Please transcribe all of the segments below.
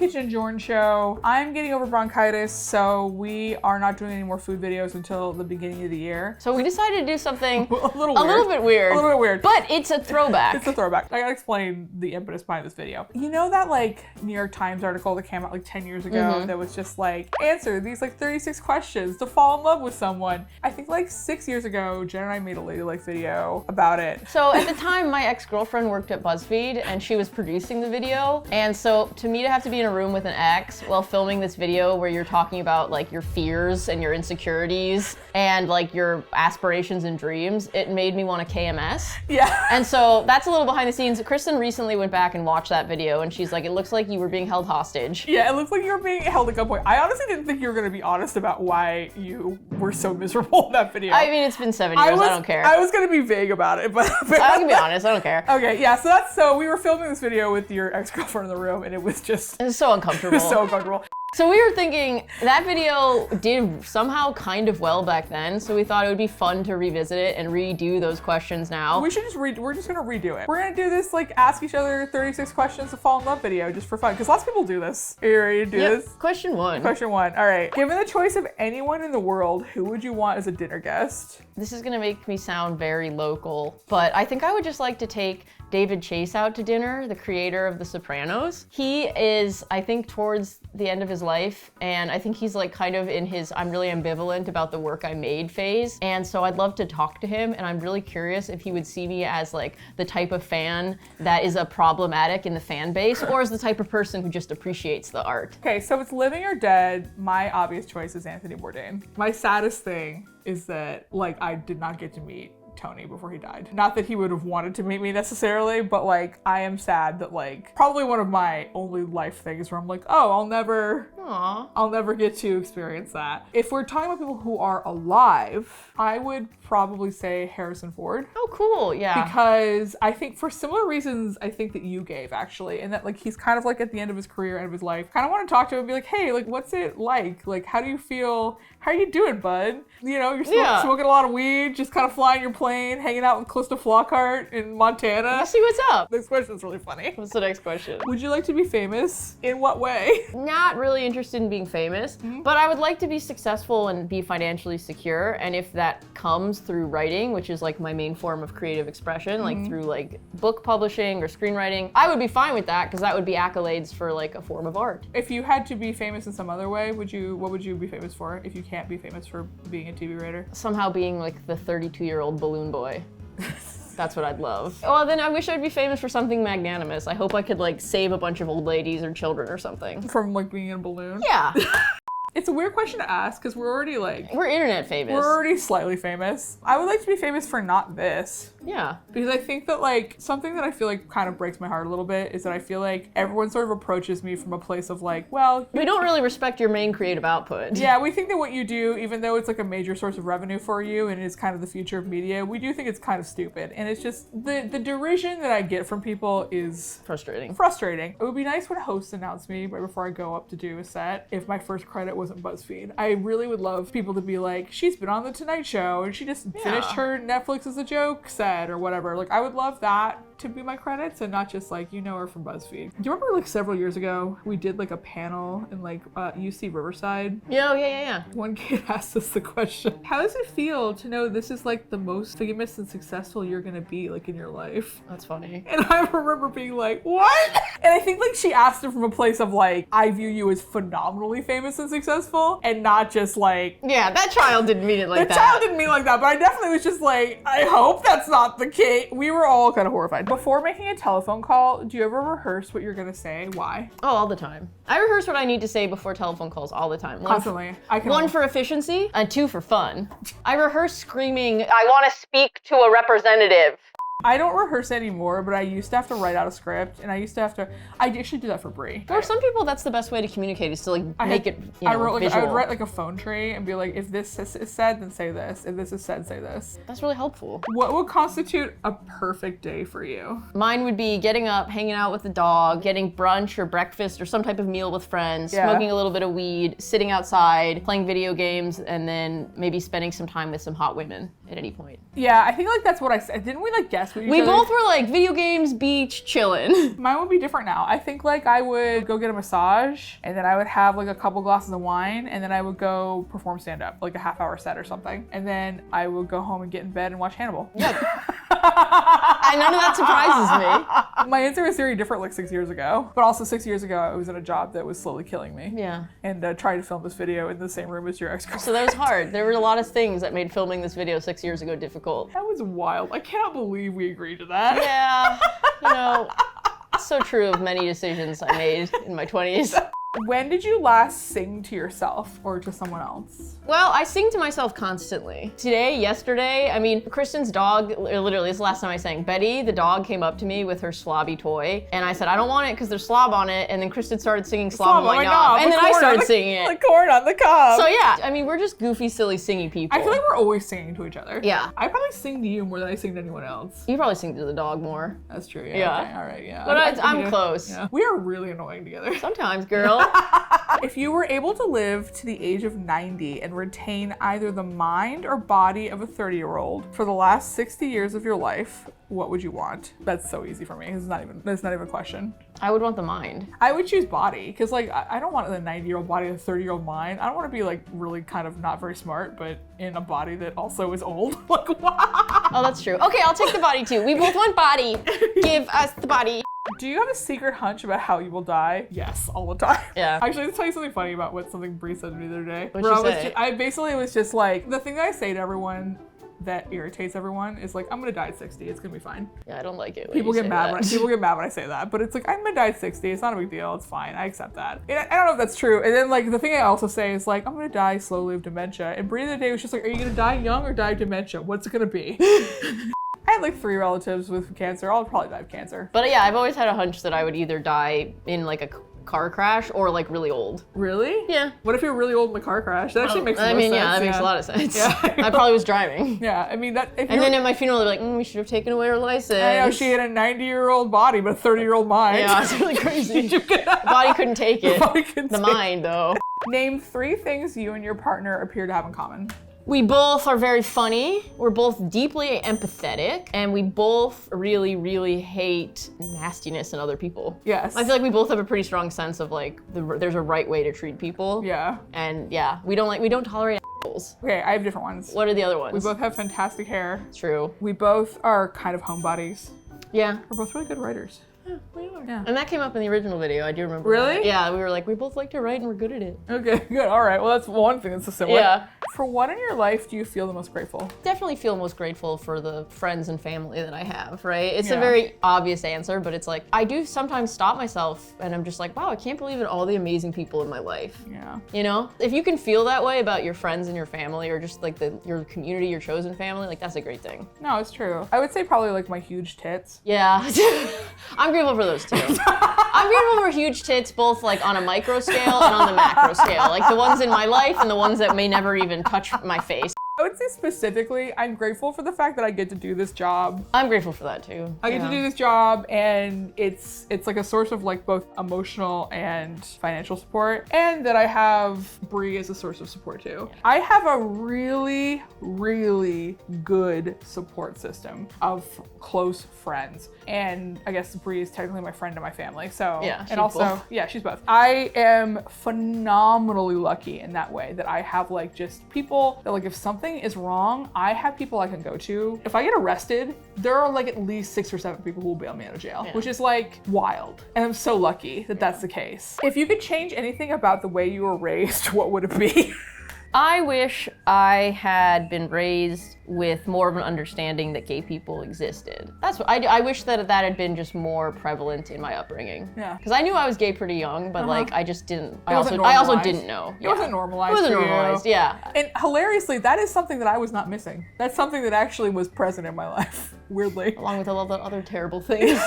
Kitchen Jorn show. I'm getting over bronchitis, so we are not doing any more food videos until the beginning of the year. So we decided to do something a little bit weird. But it's a throwback. It's a throwback. I gotta explain the impetus behind this video. You know that like New York Times article that came out like 10 years ago that was just like, answer these like 36 questions to fall in love with someone. I think like 6 years ago, Jen and I made a Ladylike video about it. So at the time, my ex-girlfriend worked at BuzzFeed and she was producing the video. And so to me to have to be in a room with an ex while filming this video where you're talking about like your fears and your insecurities and like your aspirations and dreams, it made me want a KMS. Yeah. And so that's a little behind the scenes. Kristen recently went back and watched that video and she's like, it looks like you were being held hostage. Yeah, it looks like you were being held at gunpoint. I honestly didn't think you were gonna be honest about why you were so miserable in that video. I mean, it's been 7 years, I don't care. I was gonna be vague about it, but I can be honest, I don't care. Okay, yeah, so we were filming this video with your ex-girlfriend in the room and it was just... It was so uncomfortable. It was so uncomfortable. So we were thinking that video did somehow kind of well back then, so we thought it would be fun to revisit it and redo those questions now. We should just we're just gonna redo it. We're gonna do this like ask each other 36 questions to fall in love video just for fun, because lots of people do this. Are you ready to do this? Question one. Question one, all right. Given the choice of anyone in the world, who would you want as a dinner guest? This is gonna make me sound very local, but I think I would just like to take David Chase out to dinner, the creator of The Sopranos. He is, I think, towards the end of his life, and I think he's like kind of in his I'm really ambivalent about the work I made phase, and so I'd love to talk to him, and I'm really curious if he would see me as like the type of fan that is a problematic in the fan base, or as the type of person who just appreciates the art. Okay, so it's living or dead. My obvious choice is Anthony Bourdain. My saddest thing is that like I did not get to meet Tony before he died. Not that he would have wanted to meet me necessarily, but like I am sad that like probably one of my only life things where I'm like, oh, I'll never get to experience that. If we're talking about people who are alive, I would probably say Harrison Ford. Oh, cool, yeah. Because I think for similar reasons I think that you gave actually, and that like he's kind of like at the end of his career, end of his life, kind of want to talk to him and be like, hey, like what's it like? Like how do you feel? How are you doing, bud? You know, you're smoking a lot of weed, just kind of flying your plane, hanging out with Calista Flockhart in Montana. Let's see what's up. This question's really funny. What's the next question? Would you like to be famous? In what way? Not really interested in being famous, but I would like to be successful and be financially secure. And if that comes through writing, which is like my main form of creative expression, like through like book publishing or screenwriting, I would be fine with that because that would be accolades for like a form of art. If you had to be famous in some other way, what would you be famous for if you can't be famous for being a TV writer? Somehow being like the 32-year-old balloon boy. That's what I'd love. Well, then I wish I'd be famous for something magnanimous. I hope I could like save a bunch of old ladies or children or something. From like being in a balloon? Yeah. It's a weird question to ask because we're already we're internet famous. We're already slightly famous. I would like to be famous for not this. Yeah. Because I think that like something that I feel like kind of breaks my heart a little bit is that I feel like everyone sort of approaches me from a place of like, well, we don't really respect your main creative output. Yeah, we think that what you do, even though it's like a major source of revenue for you and is kind of the future of media, we do think it's kind of stupid. And it's just the derision that I get from people is frustrating. It would be nice when hosts announce me right before I go up to do a set if my first credit wasn't BuzzFeed. I really would love people to be like, she's been on The Tonight Show and she just finished her Netflix as a joke set or whatever. Like I would love that to be my credits and not just like, you know her from BuzzFeed. Do you remember like several years ago we did like a panel in like UC Riverside? Yeah. One kid asked us the question, how does it feel to know this is like the most famous and successful you're gonna be like in your life? That's funny. And I remember being like, what? And I think like she asked it from a place of like, I view you as phenomenally famous and successful and not just like... Yeah, that child didn't mean it like that. The child didn't mean it like that, but I definitely was just like, I hope that's not the case. We were all kind of horrified. Before making a telephone call, do you ever rehearse what you're gonna say? Why? Oh, all the time. I rehearse what I need to say before telephone calls all the time. Constantly. One for efficiency and two for fun. I rehearse screaming, I want to speak to a representative. I don't rehearse anymore, but I used to have to write out a script, and I actually do that for Brie. For some people, that's the best way to communicate is to like make it visual. I would write like a phone tree and be like, if this is said, then say this. If this is said, say this. That's really helpful. What would constitute a perfect day for you? Mine would be getting up, hanging out with the dog, getting brunch or breakfast or some type of meal with friends, smoking a little bit of weed, sitting outside, playing video games, and then maybe spending some time with some hot women at any point. Yeah, I think like that's what I said. Didn't we like guess yes. We both were like video games, beach, chillin'. Mine would be different now. I think like I would go get a massage and then I would have like a couple glasses of wine and then I would go perform stand-up, like a half-hour set or something. And then I would go home and get in bed and watch Hannibal. Yeah. And none of that surprises me. My answer was very different like 6 years ago. But also 6 years ago, I was in a job that was slowly killing me. Yeah. And trying to film this video in the same room as your ex-girlfriend. So that was hard. There were a lot of things that made filming this video 6 years ago difficult. That was wild. I cannot believe we agreed to that. Yeah, you know, it's so true of many decisions I made in my 20s. When did you last sing to yourself or to someone else? Well, I sing to myself constantly. Today, yesterday, I mean, Kristen's dog, literally, this is the last time I sang. Betty, the dog, came up to me with her slobby toy, and I said, I don't want it because there's slob on it, and then Kristen started singing slob on my knob, and then I started singing it. Like corn on the cob. So yeah, I mean, we're just goofy, silly, singy people. I feel like we're always singing to each other. Yeah. I probably sing to you more than I sing to anyone else. You probably sing to the dog more. That's true, Yeah. yeah. Okay, all right, yeah. But I'm close. Yeah. We are really annoying together. Sometimes, girl. If you were able to live to the age of 90 and retain either the mind or body of a 30-year-old for the last 60 years of your life, what would you want? That's so easy for me. That's not even a question. I would want the mind. I would choose body because like I don't want the 90-year-old body of a 30-year-old mind. I don't want to be like really kind of not very smart, but in a body that also is old. Like wow. Oh, that's true. Okay, I'll take the body too. We both want body. Give us the body. Do you have a secret hunch about how you will die? Yes, all the time. Yeah. Actually, let's tell you something funny about what something Bree said to me the other day. What'd she say? I basically was just like, the thing that I say to everyone that irritates everyone is like, I'm gonna die at 60. It's gonna be fine. Yeah, I don't like it when People you get say mad that. people get mad when I say that, but it's like I'm gonna die at 60. It's not a big deal. It's fine. I accept that. And I don't know if that's true. And then like the thing I also say is like I'm gonna die slowly of dementia. And Bree the other day was just like, are you gonna die young or die of dementia? What's it gonna be? I had like 3 relatives with cancer. I'll probably die of cancer. But yeah, I've always had a hunch that I would either die in like a car crash or like really old. Really? Yeah. What if you're really old in the car crash? That actually makes I the most mean, sense. yeah, that makes a lot of sense. Yeah. I probably was driving. Yeah, I mean that. If And then at my funeral, they're like, we should have taken away her license. I know she had a 90-year-old body, but a 30-year-old mind. Yeah, it's really crazy. The body couldn't take it. The body couldn't The take it. mind, though. Name 3 things you and your partner appear to have in common. We both are very funny. We're both deeply empathetic, and we both really, really hate nastiness in other people. Yes. I feel like we both have a pretty strong sense of like there's a right way to treat people. Yeah. And yeah, we don't tolerate assholes. Okay, I have different ones. What are the other ones? We both have fantastic hair. True. We both are kind of homebodies. Yeah. We're both really good writers. Yeah, we are. Yeah. And that came up in the original video. I do remember. Really? that. Yeah, we were like, we both like to write and we're good at it. Okay, good. All right. Well, that's one thing that's similar. Yeah. For what in your life do you feel the most grateful? Definitely feel most grateful for the friends and family that I have, right? It's Yeah. a very obvious answer, but it's like, I do sometimes stop myself and I'm just like, wow, I can't believe in all the amazing people in my life. Yeah. You know? If you can feel that way about your friends and your family or just like your community, your chosen family, like that's a great thing. No, it's true. I would say probably like my huge tits. Yeah. I'm grateful for those too. I'm grateful for huge tits, both like on a micro scale and on the macro scale. Like the ones in my life and the ones that may never even touch my face. I would say specifically, I'm grateful for the fact that I get to do this job. I'm grateful for that too. I get to do this job and it's like a source of like both emotional and financial support, and that I have Bree as a source of support too. Yeah. I have a really, really good support system of close friends. And I guess Bree is technically my friend and my family. So, yeah, and also, both. Yeah, she's both. I am phenomenally lucky in that way that I have like just people that like if something is wrong, I have people I can go to. If I get arrested, there are like at least 6 or 7 people who will bail me out of jail, which is like wild. And I'm so lucky that that's the case. If you could change anything about the way you were raised, what would it be? I wish I had been raised with more of an understanding that gay people existed. That's what I wish that had been just more prevalent in my upbringing. Yeah. Because I knew I was gay pretty young, but like I just didn't. I also normalized. didn't know. It wasn't normalized. It wasn't for you. normalized. Yeah. And hilariously, that is something that I was not missing. That's something that actually was present in my life, weirdly. Along with all the other terrible things.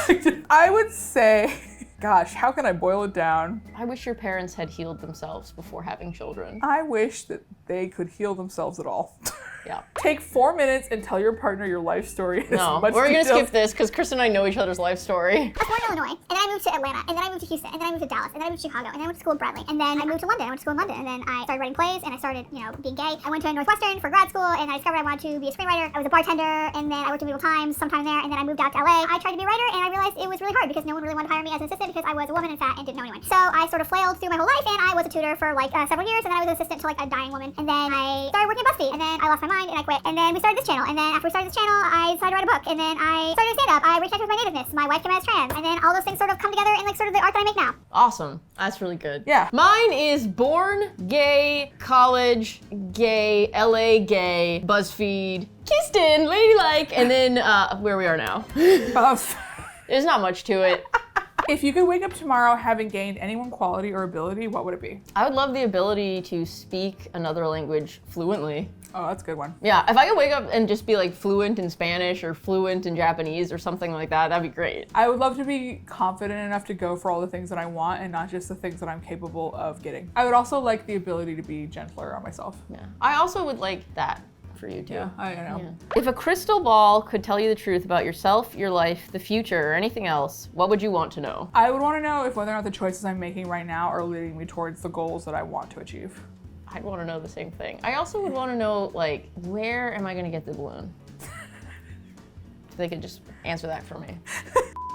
I would say, gosh, how can I boil it down? I wish your parents had healed themselves before having children. I wish that they could heal themselves at all. Yeah. Take 4 minutes and tell your partner your life story. No, we're gonna skip this because Chris and I know each other's life story. I was born in Illinois, and then I moved to Atlanta, and then I moved to Houston, and then I moved to Dallas, and then I moved to Chicago, and then I went to school in Bradley, and then I moved to London. I went to school in London, and then I started writing plays, and I started, being gay. I went to Northwestern for grad school, and I discovered I wanted to be a screenwriter. I was a bartender, and then I worked at Medieval Times sometime there, and then I moved out to LA. I tried to be a writer, and I realized it was really hard because no one really wanted to hire me as an assistant because I was a woman and fat and didn't know anyone. So I sort of flailed through my whole life, and I was a tutor for several years, and then I was an assistant to a dying woman, and then I started working at BuzzFeed, and then I lost my mind and I quit, and then we started this channel, and then after we started this channel, I decided to write a book, and then I started stand-up. I reconnected with my nativeness. My wife came out as trans, and then all those things sort of come together in sort of the art that I make now. Awesome. That's really good. Yeah. Mine is born gay, college gay, LA gay, BuzzFeed, kissed in, ladylike, and then where we are now. There's not much to it. If you could wake up tomorrow having gained any one quality or ability, what would it be? I would love the ability to speak another language fluently. Oh, that's a good one. Yeah, if I could wake up and just be fluent in Spanish or fluent in Japanese or something like that, that'd be great. I would love to be confident enough to go for all the things that I want and not just the things that I'm capable of getting. I would also like the ability to be gentler on myself. Yeah. I also would like that for you too. Yeah, I know. Yeah. If a crystal ball could tell you the truth about yourself, your life, the future, or anything else, what would you want to know? I would want to know if whether or not the choices I'm making right now are leading me towards the goals that I want to achieve. I'd want to know the same thing. I also would want to know, where am I going to get the balloon? If they could just answer that for me.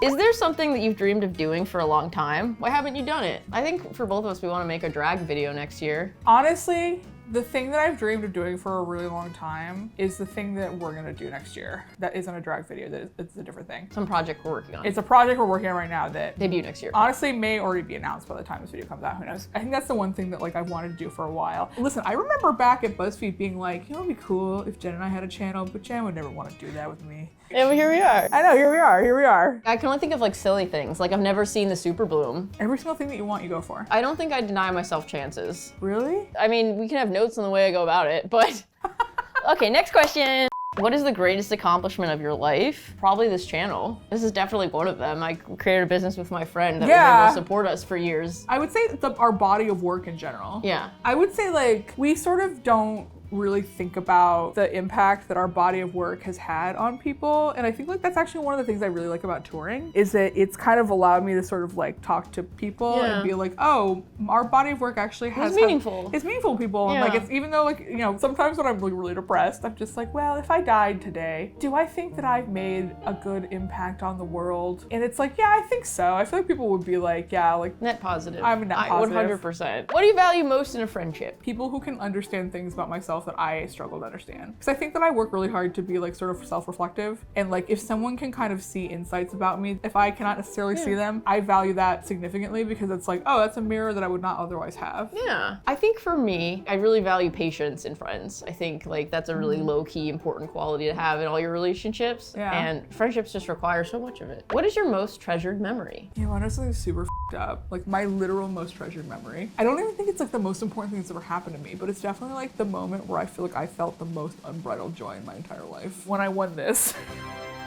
Is there something that you've dreamed of doing for a long time? Why haven't you done it? I think for both of us, we want to make a drag video next year. Honestly, the thing that I've dreamed of doing for a really long time is the thing that we're gonna do next year. That isn't a drag video, it's a different thing. Some project we're working on. It's a project we're working on right now that debut next year. Honestly may already be announced by the time this video comes out, who knows. I think that's the one thing that I've wanted to do for a while. Listen, I remember back at BuzzFeed being like, it'd be cool if Jen and I had a channel, but Jen would never want to do that with me. Yeah, but here we are. I know, here we are. I can only think of silly things. I've never seen the Super Bloom. Every single thing that you want, you go for. I don't think I deny myself chances. Really? I mean, we can have notes on the way I go about it, but... Okay, next question. What is the greatest accomplishment of your life? Probably this channel. This is definitely one of them. I created a business with my friend that was able to support us for years. I would say our body of work in general. Yeah. I would say we sort of don't really think about the impact that our body of work has had on people. And I think that's actually one of the things I really like about touring is that it's kind of allowed me to sort of talk to people and be like, oh, our body of work actually has meaningful. It's meaningful to people. Yeah. And it's even though sometimes when I'm really depressed, I'm just well, if I died today, do I think that I've made a good impact on the world? And it's yeah, I think so. I feel like people would be net positive. I'm a net positive. 100%. What do you value most in a friendship? People who can understand things about myself that I struggle to understand. Because I think that I work really hard to be sort of self-reflective. And if someone can kind of see insights about me, if I cannot necessarily see them, I value that significantly because it's oh, that's a mirror that I would not otherwise have. Yeah. I think for me, I really value patience in friends. I think that's a really low-key important quality to have in all your relationships. Yeah. And friendships just require so much of it. What is your most treasured memory? You know, honestly, super f***ed up. My literal most treasured memory. I don't even think it's the most important thing that's ever happened to me, but it's definitely the moment where I feel I felt the most unbridled joy in my entire life. When I won this.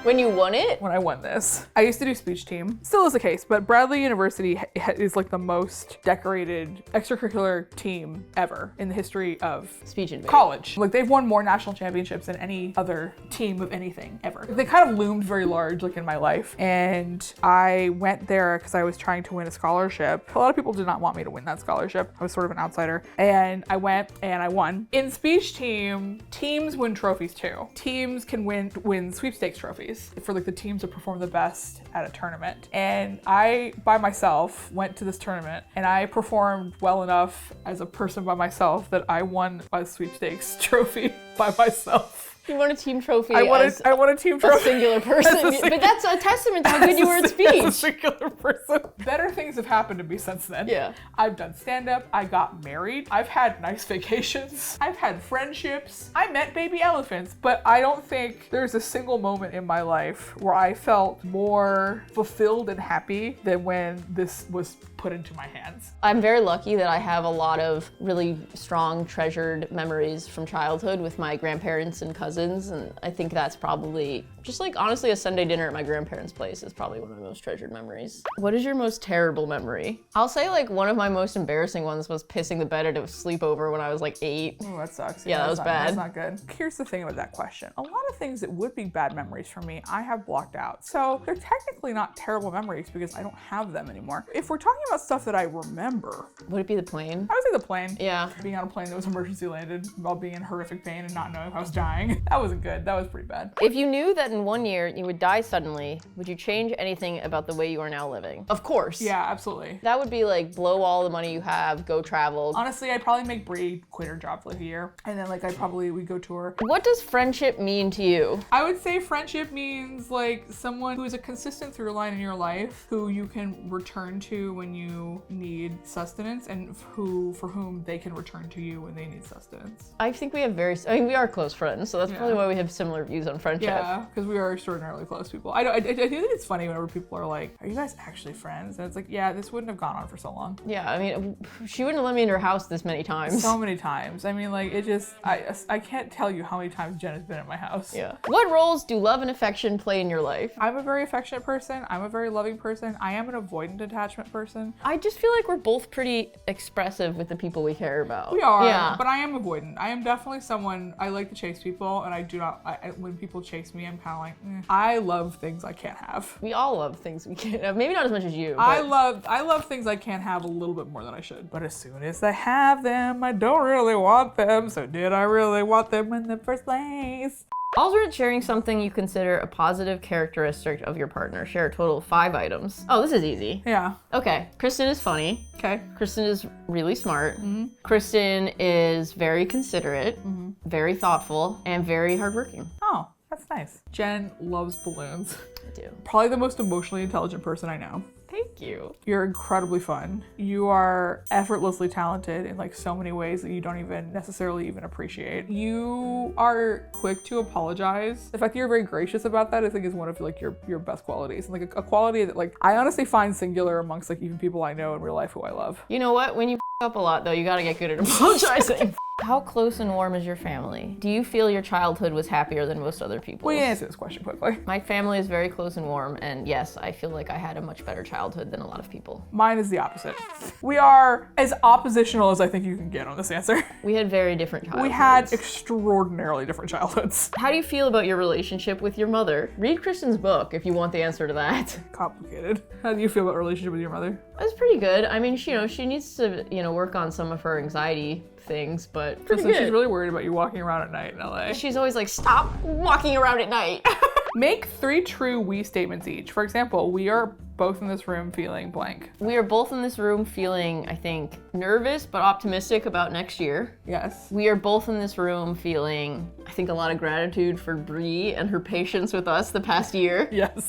When you won it? When I won this. I used to do speech team. Still is the case, but Bradley University is the most decorated extracurricular team ever in the history of speech and college. They've won more national championships than any other team of anything ever. They kind of loomed very large in my life. And I went there because I was trying to win a scholarship. A lot of people did not want me to win that scholarship. I was sort of an outsider. And I went and I won. In speech team, teams win trophies too. Teams can win sweepstakes trophies for the teams that perform the best at a tournament. And I, by myself, went to this tournament and I performed well enough as a person by myself that I won a sweepstakes trophy by myself. You won a team trophy. I won a team trophy. A singular person. But that's a testament to how good you were at speech. As a singular person. Better things have happened to me since then. Yeah. I've done stand-up. I got married. I've had nice vacations. I've had friendships. I met baby elephants. But I don't think there's a single moment in my life where I felt more fulfilled and happy than when this was put into my hands. I'm very lucky that I have a lot of really strong, treasured memories from childhood with my grandparents and cousins, and I think that's probably just like honestly a Sunday dinner at my grandparents' place is probably one of my most treasured memories. What is your most terrible memory? I'll say like one of my most embarrassing ones was pissing the bed at a sleepover when I was like 8. Oh, that sucks. Yeah, that was bad. That's not good. Here's the thing about that question. A lot of things that would be bad memories for me, I have blocked out. So they're technically not terrible memories because I don't have them anymore. If we're talking about stuff that I remember. Would it be the plane? I would say the plane. Yeah. Being on a plane that was emergency landed while being in horrific pain and not knowing if I was dying. That wasn't good. That was pretty bad. If you knew that in 1 year you would die suddenly, would you change anything about the way you are now living? Of course. Yeah, absolutely. That would be like blow all the money you have, go travel. Honestly, I'd probably make Brie quit her job for like a year. And then like we'd go tour. What does friendship mean to you? I would say friendship means like someone who is a consistent through line in your life, who you can return to when you need sustenance, and for whom they can return to you when they need sustenance. I think we have we are close friends, so that's probably why we have similar views on friendship. Yeah, because we are extraordinarily close people. I think it's funny whenever people are like, are you guys actually friends? And it's like, yeah, this wouldn't have gone on for so long. Yeah, I mean, she wouldn't have let me into her house this many times. So many times. I mean, like, it just, I can't tell you how many times Jen has been at my house. Yeah. What roles do love and affection play in your life? I'm a very affectionate person. I'm a very loving person. I am an avoidant attachment person. I just feel like we're both pretty expressive with the people we care about. We are, yeah. But I am avoidant. I am definitely someone, I like to chase people, and I do not, when people chase me, I'm kind of like, I love things I can't have. We all love things we can't have. Maybe not as much as you. But I love things I can't have a little bit more than I should. But as soon as I have them, I don't really want them. So did I really want them in the first place? Alternate sharing something you consider a positive characteristic of your partner. Share a total of 5 items. Oh, this is easy. Yeah. Okay. Kristen is funny. Okay. Kristen is really smart. Mm-hmm. Kristen is very considerate, very thoughtful, and very hardworking. Oh, that's nice. Jen loves balloons. I do. Probably the most emotionally intelligent person I know. Thank you. You're incredibly fun. You are effortlessly talented in like so many ways that you don't even necessarily even appreciate. You are quick to apologize. The fact that you're very gracious about that, I think, is one of like your best qualities, and like a quality that like I honestly find singular amongst like even people I know in real life who I love. You know what? When you up a lot though, you gotta get good at apologizing. How close and warm is your family? Do you feel your childhood was happier than most other people's? We answer this question quickly. My family is very close and warm, and yes, I feel like I had a much better childhood than a lot of people. Mine is the opposite. We are as oppositional as I think you can get on this answer. We had very different childhoods. We had extraordinarily different childhoods. How do you feel about your relationship with your mother? Read Kristen's book if you want the answer to that. Complicated. How do you feel about your relationship with your mother? It's pretty good. I mean, she needs to, work on some of her anxiety things, but pretty so good. She's really worried about you walking around at night in LA. She's always like, stop walking around at night. Make 3 true we statements each. For example, we are both in this room feeling blank. We are both in this room feeling, I think, nervous but optimistic about next year. Yes. We are both in this room feeling, I think, a lot of gratitude for Brie and her patience with us the past year. Yes.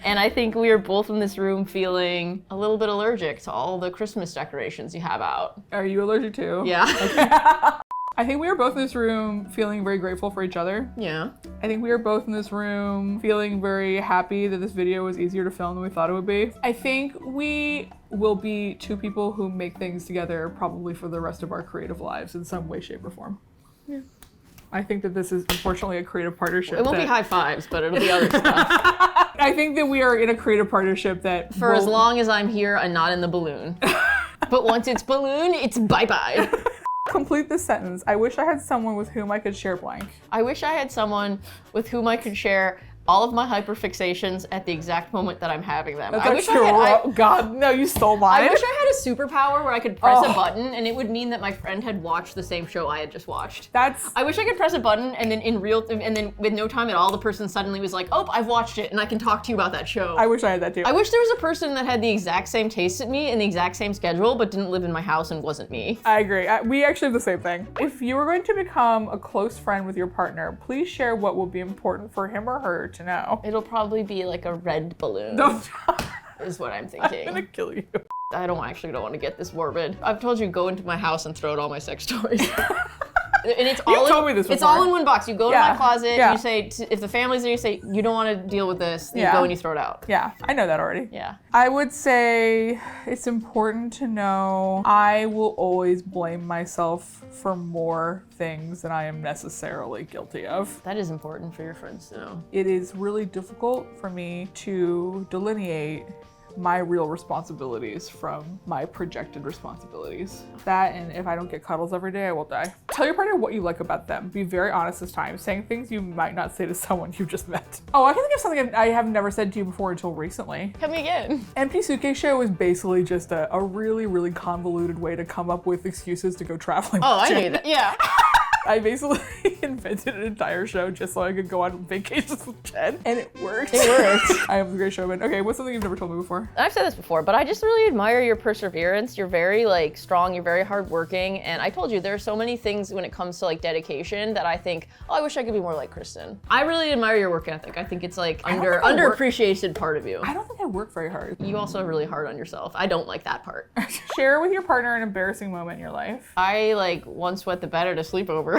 And I think we are both in this room feeling a little bit allergic to all the Christmas decorations you have out. Are you allergic too? Yeah. Okay. I think we are both in this room feeling very grateful for each other. Yeah. I think we are both in this room feeling very happy that this video was easier to film than we thought it would be. I think we will be 2 people who make things together probably for the rest of our creative lives in some way, shape, or form. Yeah. I think that this is unfortunately a creative partnership. It won't be high fives, but it'll be other stuff. I think that we are in a creative partnership that for as long as I'm here and not in the balloon. But once it's balloon, it's bye-bye. Complete this sentence. I wish I had someone with whom I could share blank. I wish I had someone with whom I could share all of my hyperfixations at the exact moment that I'm having them. God, no, you stole mine. I wish I had a superpower where I could press a button and it would mean that my friend had watched the same show I had just watched. I wish I could press a button and then and then with no time at all, the person suddenly was like, oh, I've watched it and I can talk to you about that show. I wish I had that too. I wish there was a person that had the exact same taste as me and the exact same schedule, but didn't live in my house and wasn't me. I agree. We actually have the same thing. If you were going to become a close friend with your partner, please share what will be important for him or her to know. It'll probably be like a red balloon. Don't. Is what I'm thinking. I'm gonna kill you. I don't want to get this morbid. I've told you, go into my house and throw out all my sex toys. And it's You all told me this It's before. all in one box. You go to Yeah. my closet, Yeah. you say, if the family's there, you say, you don't want to deal with this, you Yeah. go and you throw it out. Yeah, I know that already. Yeah. I would say it's important to know I will always blame myself for more things than I am necessarily guilty of. That is important for your friends to know. It is really difficult for me to delineate my real responsibilities from my projected responsibilities. That, and if I don't get cuddles every day, I will die. Tell your partner what you like about them. Be very honest this time, saying things you might not say to someone you just met. Oh, I can think of something I have never said to you before until recently. Tell me again. Empty Suitcase Show is basically just a really, really convoluted way to come up with excuses to go traveling. Oh, with I Jen. knew that. Yeah. I basically invented an entire show just so I could go on vacations with Jen, and it worked. It worked. I am the great showman. Okay, what's something you've never told me before? I've said this before, but I just really admire your perseverance. You're very like strong, you're very hardworking, and I told you there are so many things when it comes to like dedication that I think, oh, I wish I could be more like Kristen. I really admire your work ethic. I think it's like don't think I underappreciated part of you. I don't think I work very hard. You also are really hard on yourself. I don't like that part. Share with your partner an embarrassing moment in your life. I like once wet the bed at a sleepover.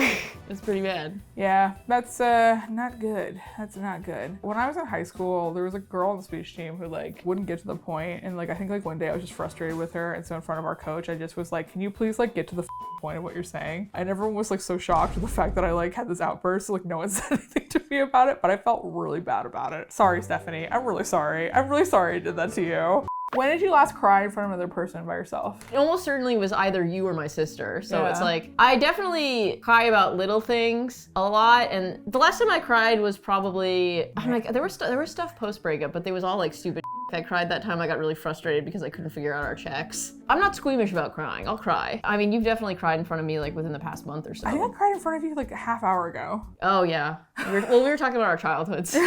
It's pretty bad. Yeah, that's not good. That's not good. When I was in high school, there was a girl on the speech team who like wouldn't get to the point, and like I think like one day I was just frustrated with her, and so in front of our coach, I just was like, "Can you please like get to the point of what you're saying?" And everyone was like so shocked with the fact that I like had this outburst. Like no one said anything to me about it, but I felt really bad about it. Sorry, Stephanie. I'm really sorry. I'm really sorry I did that to you. When did you last cry in front of another person by yourself? It almost certainly was either you or my sister. So Yeah. it's like, I definitely cry about little things a lot. And the last time I cried was probably, I'm like, there was stuff post breakup, but there was all like stupid I cried that time I got really frustrated because I couldn't figure out our checks. I'm not squeamish about crying. I'll cry. I mean, you've definitely cried in front of me like within the past month or so. I think I cried in front of you like a half hour ago. Oh yeah. We were talking about our childhoods.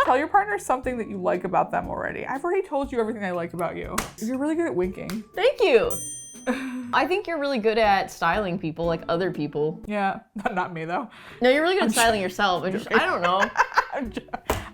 Tell your partner something that you like about them already. I've already told you everything I like about you. You're really good at winking. Thank you. I think you're really good at styling people, like other people. Yeah, not me though. No, you're really good at styling yourself. I don't know.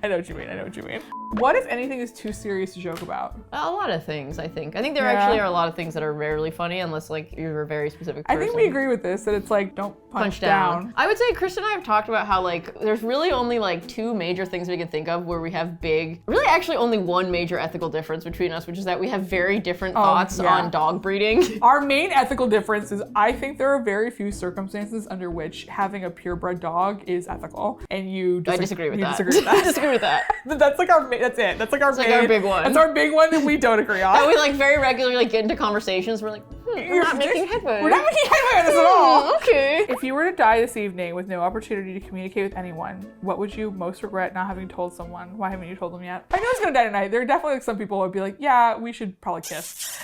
I know what you mean. I know what you mean. What, if anything, is too serious to joke about? A lot of things, I think. I think there Yeah. actually are a lot of things that are rarely funny unless like you're a very specific person. I think we agree with this, that it's like, don't punch down. I would say Chris and I have talked about how like there's really only like two major things we can think of where we have really actually only one major ethical difference between us, which is that we have very different thoughts yeah. on dog breeding. Our main ethical difference is I think there are very few circumstances under which having a purebred dog is ethical. And you I disagree with that. Disagree with that. I disagree with that. That's like our that's it. That's like our like our big one. That's our big one that we don't agree on. And we like very regularly like get into conversations. We're like, we're not making headway. We're not making headway on this at all. Okay. If you were to die this evening with no opportunity to communicate with anyone, what would you most regret not having told someone? Why haven't you told them yet? I know it's gonna die tonight. There are definitely like some people who would be like, yeah, we should probably kiss.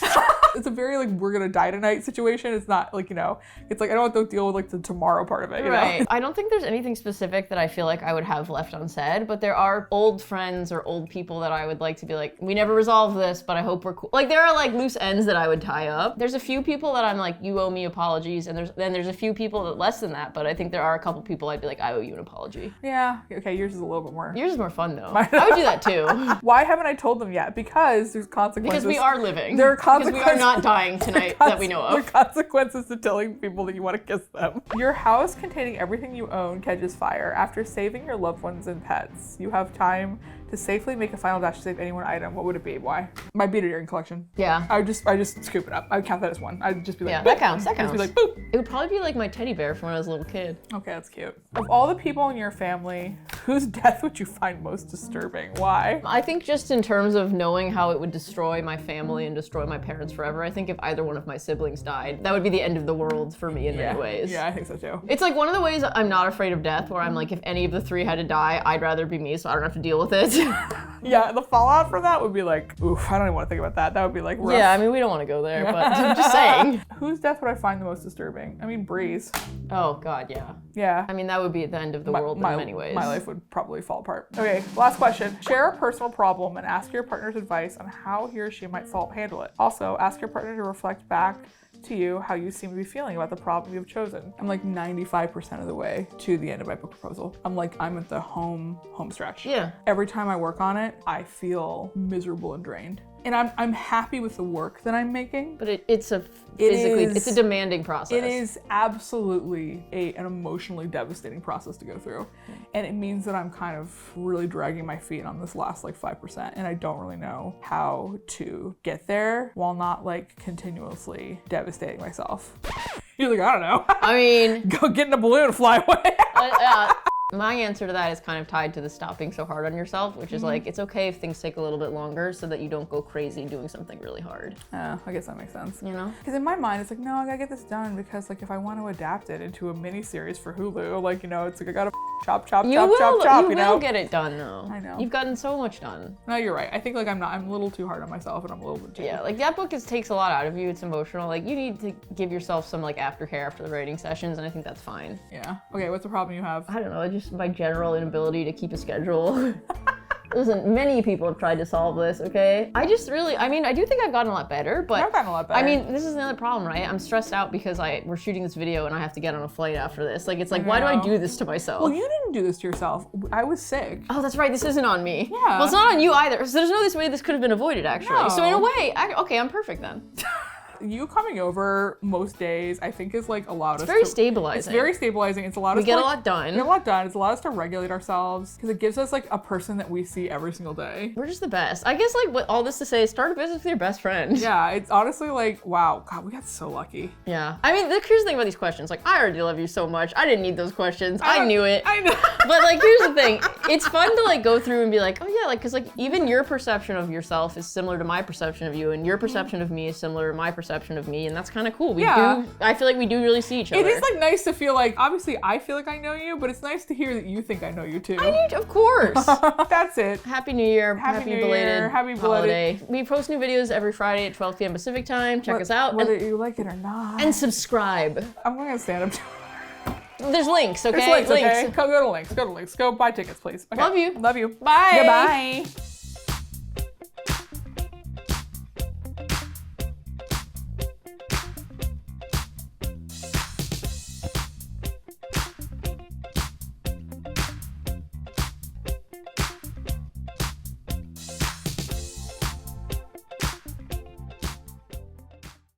It's a very like we're gonna die tonight situation. It's not like, you know, it's like I don't want to deal with like the tomorrow part of it. You Right. know? I don't think there's anything specific that I feel like I would have left unsaid, but there are old friends or old people that I would like to be like, we never resolved this, but I hope we're cool. Like there are like loose ends that I would tie up. There's a few people that I'm like, you owe me apologies, and there's a few people that less than that, but I think there are a couple people I'd be like, I owe you an apology. Yeah. Okay. Yours is a little bit more. Yours is more fun though. I would do that too. Why haven't I told them yet? Because there's consequences. Because we are living. There are Because consequences. we are not dying tonight that we know There of. are consequences to telling people that you want to kiss them. Your house containing everything you own catches fire. After saving your loved ones and pets, you have time to safely make a final dash to save any one item. What would it be? Why? My beaded earring collection. Yeah. I would just scoop it up. I would count that as one. I'd just be like, Yeah, boop. that counts. That Just counts. be like, boop. It would probably be like my teddy bear from when I was a little kid. Okay, that's cute. Of all the people in your family, whose death would you find most disturbing? Why? I think just in terms of knowing how it would destroy my family and destroy my parents forever, I think if either one of my siblings died, that would be the end of the world for me in many ways. Yeah, I think so too. It's like one of the ways I'm not afraid of death, where I'm like, if any of the three had to die, I'd rather be me so I don't have to deal with it. Yeah, the fallout for that would be like, oof, I don't even want to think about that. That would be like rough. Yeah, I mean, we don't want to go there, but I'm just saying. Whose death would I find the most disturbing? I mean, Bree's. Oh, God, yeah. Yeah. I mean, that would be the end of the world in many ways. My life would probably fall apart. Okay, last question. Share a personal problem and ask your partner's advice on how he or she might handle it. Also, ask your partner to reflect back to you how you seem to be feeling about the problem you've chosen. I'm like 95% of the way to the end of my book proposal. I'm at the home stretch. Yeah. Every time I work on it, I feel miserable and drained. And I'm happy with the work that I'm making. But it's a demanding process. It is absolutely an emotionally devastating process to go through. And it means that I'm kind of really dragging my feet on this last like 5%. And I don't really know how to get there while not like continuously devastating myself. You're like, I don't know. I mean, go get in a balloon and fly away. My answer to that is kind of tied to the stopping so hard on yourself, which is like, it's okay if things take a little bit longer so that you don't go crazy doing something really hard. I guess that makes sense. You know? Because in my mind, it's like, no, I gotta get this done because like if I want to adapt it into a mini series for Hulu, like, you know, it's like I gotta chop, you know? You will get it done though. I know. You've gotten so much done. No, you're right. I think like I'm a little too hard on myself and I'm a little bit too. Yeah, like that book takes a lot out of you. It's emotional. Like you need to give yourself some like aftercare after the writing sessions, and I think that's fine. Yeah. Okay, what's the problem you have? I don't know, just my general inability to keep a schedule. Listen, many people have tried to solve this, okay? I do think I've gotten a lot better, but I've gotten a lot better. I mean, this is another problem, right? I'm stressed out because we're shooting this video and I have to get on a flight after this. Like, it's like, why do I do this to myself? Well, you didn't do this to yourself. I was sick. Oh, that's right, this isn't on me. Yeah. Well, it's not on you either. So there's no way this could have been avoided, actually. No. So in a way, okay, I'm perfect then. You coming over most days, I think, is like allowed us. It's very stabilizing. It's very stabilizing. It's allowed us. We get a lot done. We get a lot done. It's allowed us to regulate ourselves because it gives us like a person that we see every single day. We're just the best. I guess like what all this to say is start a business with your best friend. Yeah, it's honestly like, wow, God, we got so lucky. Yeah. I mean, here's the thing about these questions. Like, I already love you so much. I didn't need those questions. I knew it. I know. But like, here's the thing. It's fun to like go through and be like, oh yeah, like, cause like even your perception of yourself is similar to my perception of you, and your perception of me is similar to my perception of me, and that's kind of cool. I feel like we do really see each other. It is like nice to feel like, obviously I feel like I know you, but it's nice to hear that you think I know you too. Of course. That's it. Happy New Year. Happy belated holiday. We post new videos every Friday at 12 p.m. Pacific time. Check us out. Whether you like it or not. And subscribe. I'm gonna stand up. There's links, okay? There's links, okay? Go to links. Go to links. Go buy tickets, please. Okay. Love you. Love you. Bye. Goodbye.